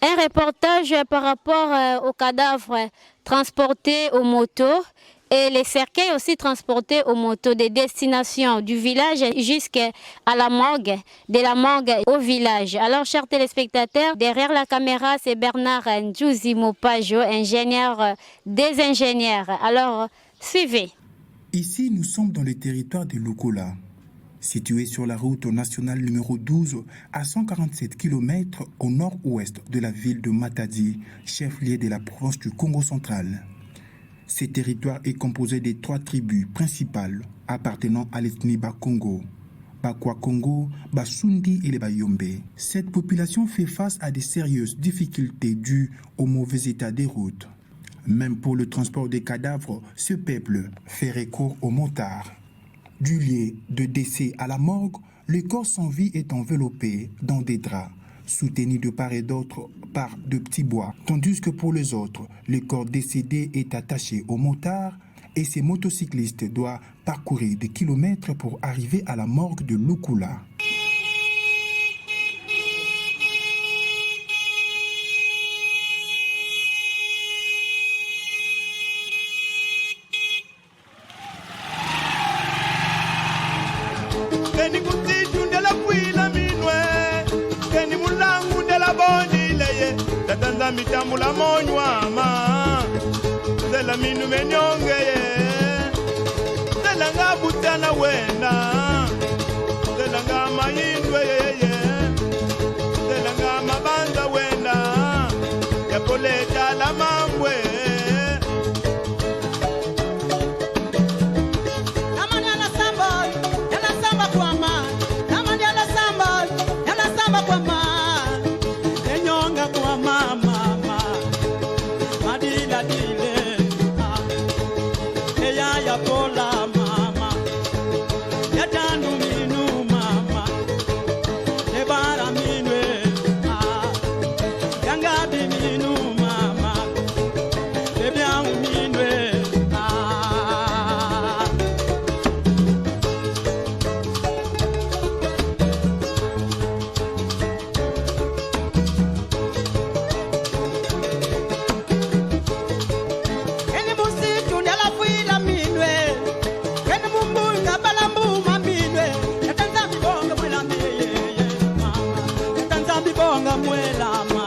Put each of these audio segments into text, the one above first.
Un reportage par rapport aux cadavres transportés aux motos et les cercueils aussi transportés aux motos des destinations du village jusqu'à la morgue, de la morgue au village. Alors, chers téléspectateurs, derrière la caméra, c'est Bernard Ndjouzi Mopajo, ingénieur des ingénieurs. Alors, suivez. Ici, nous sommes dans le territoire de Lukola, situé sur la route nationale numéro 12 à 147 km au nord-ouest de la ville de Matadi, chef-lieu de la province du Congo central. Ce territoire est composé de 3 tribus principales appartenant à l'ethnie Bakongo, Bakwa Congo, Basundi et les Bayombe. Cette population fait face à de sérieuses difficultés dues au mauvais état des routes. Même pour le transport des cadavres, ce peuple fait recours aux motards. Du lieu de décès à la morgue, le corps sans vie est enveloppé dans des draps, soutenu de part et d'autre par de petits bois, tandis que pour les autres, le corps décédé est attaché au motard et ces motocyclistes doivent parcourir des kilomètres pour arriver à la morgue de Lukola. Mitambula monywama zela minu menyonge zela ngabutana wena zela ngamayindwe zela ngamabanda wena yapoleta la mambwe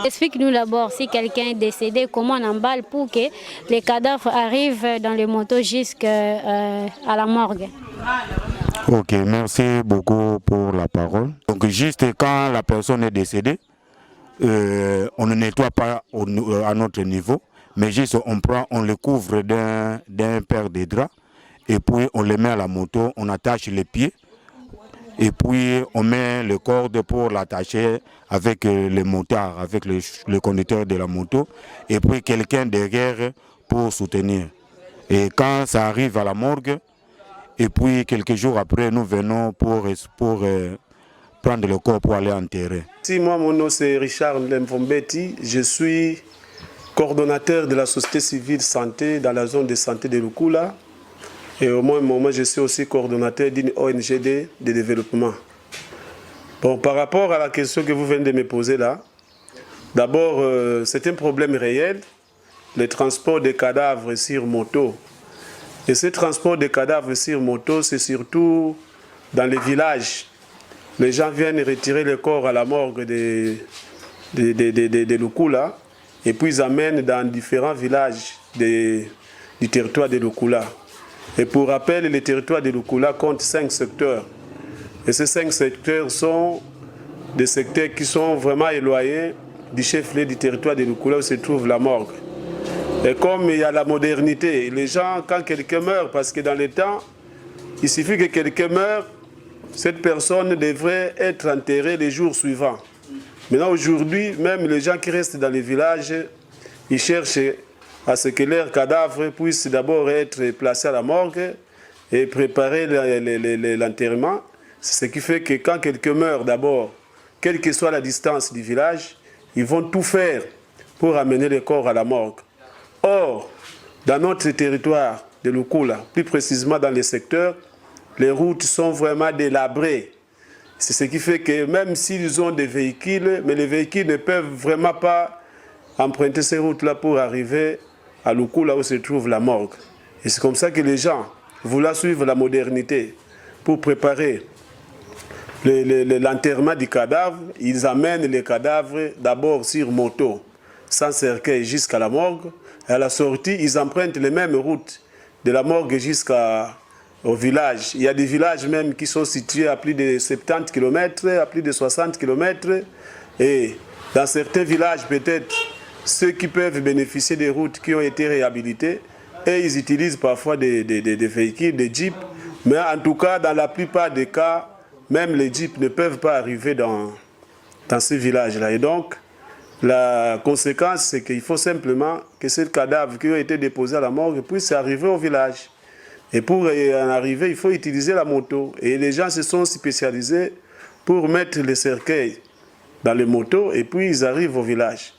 Explique-nous d'abord si quelqu'un est décédé, comment on emballe pour que les cadavres arrivent dans les motos jusqu'à la morgue. Ok, merci beaucoup pour la parole. Donc juste quand la personne est décédée, on ne nettoie pas à notre niveau, mais juste on le couvre d'un paire de draps et puis on le met à la moto, on attache les pieds. Et puis on met le corde pour l'attacher avec le motard, avec le conducteur de la moto, et puis quelqu'un derrière pour soutenir. Et quand ça arrive à la morgue, et puis quelques jours après, nous venons pour prendre le corps pour aller enterrer. Si moi, mon nom c'est Richard Ndemfombeti, je suis coordonnateur de la société civile santé dans la zone de santé de Lukola. Et au moins, moi, je suis aussi coordonnateur d'une ONG de développement. Bon, par rapport à la question que vous venez de me poser là, d'abord, c'est un problème réel, le transport des cadavres sur moto. Et ce transport des cadavres sur moto, c'est surtout dans les villages. Les gens viennent retirer le corps à la morgue de Lukola et puis ils amènent dans différents villages du territoire de Lukola. Et pour rappel, le territoire de Lukola compte 5 secteurs. Et ces 5 secteurs sont des secteurs qui sont vraiment éloignés du chef-lieu du territoire de Lukola où se trouve la morgue. Et comme il y a la modernité, les gens, quand quelqu'un meurt, parce que dans les temps, il suffit que quelqu'un meure, cette personne devrait être enterrée les jours suivants. Maintenant, aujourd'hui, même les gens qui restent dans les villages, ils cherchent à ce que leurs cadavres puissent d'abord être placés à la morgue et préparer l'enterrement. C'est ce qui fait que quand quelqu'un meurt d'abord, quelle que soit la distance du village, ils vont tout faire pour amener le corps à la morgue. Or, dans notre territoire de Lukola, plus précisément dans les secteurs, les routes sont vraiment délabrées. C'est ce qui fait que même s'ils ont des véhicules, mais les véhicules ne peuvent vraiment pas emprunter ces routes-là pour arriver à Lukula où se trouve la morgue. Et c'est comme ça que les gens, voulant suivre la modernité pour préparer l'enterrement du cadavre, ils amènent les cadavres d'abord sur moto, sans cercueil jusqu'à la morgue. Et à la sortie, ils empruntent les mêmes routes de la morgue jusqu'au village. Il y a des villages même qui sont situés à plus de 70 km, à plus de 60 km. Et dans certains villages, peut-être, ceux qui peuvent bénéficier des routes qui ont été réhabilitées, et ils utilisent parfois des véhicules, des jeeps. Mais en tout cas, dans la plupart des cas, même les jeeps ne peuvent pas arriver dans ces villages-là. Et donc, la conséquence, c'est qu'il faut simplement que ces cadavres qui ont été déposés à la morgue puissent arriver au village. Et pour en arriver, il faut utiliser la moto. Et les gens se sont spécialisés pour mettre les cercueils dans les motos et puis ils arrivent au village.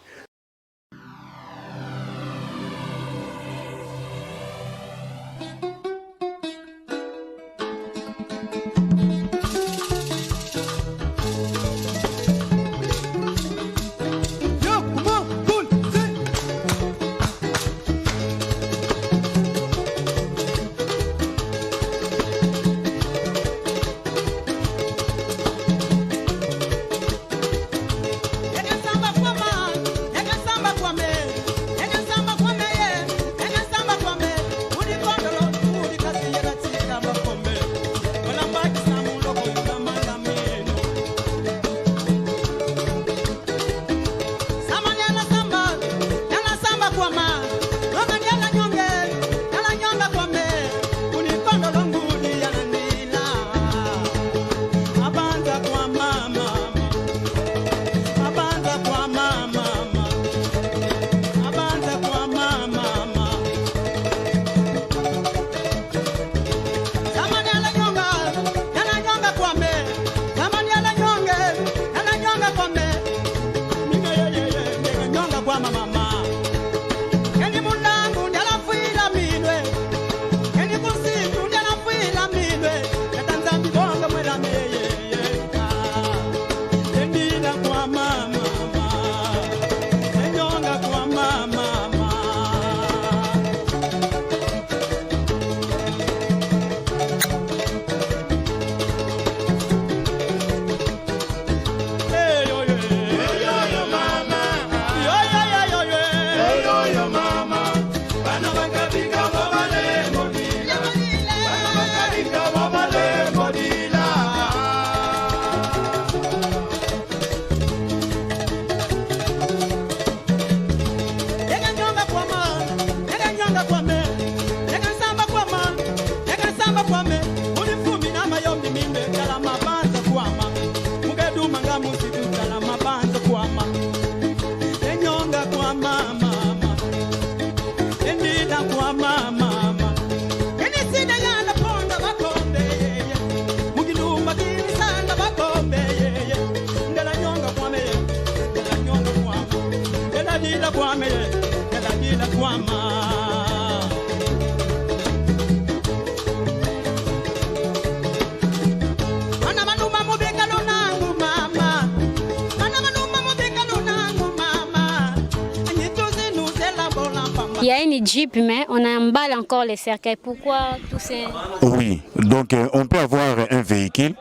Il y a une jeep, mais on emballe encore les cercueils. Pourquoi tous ces... Oui, donc on peut avoir un véhicule,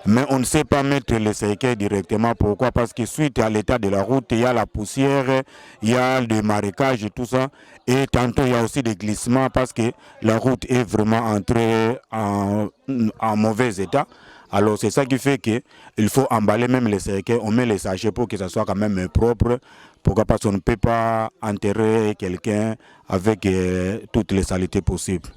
mais on ne sait pas mettre les cercueils directement. Pourquoi? Parce que suite à l'état de la route, il y a la poussière, il y a le marécage et tout ça. Et tantôt, il y a aussi des glissements parce que la route est vraiment entrée en mauvais état. Alors c'est ça qui fait qu'il faut emballer même les cercueils, on met les sachets pour que ça soit quand même propre. Pourquoi? Parce qu'on ne peut pas enterrer quelqu'un avec toutes les saletés possibles.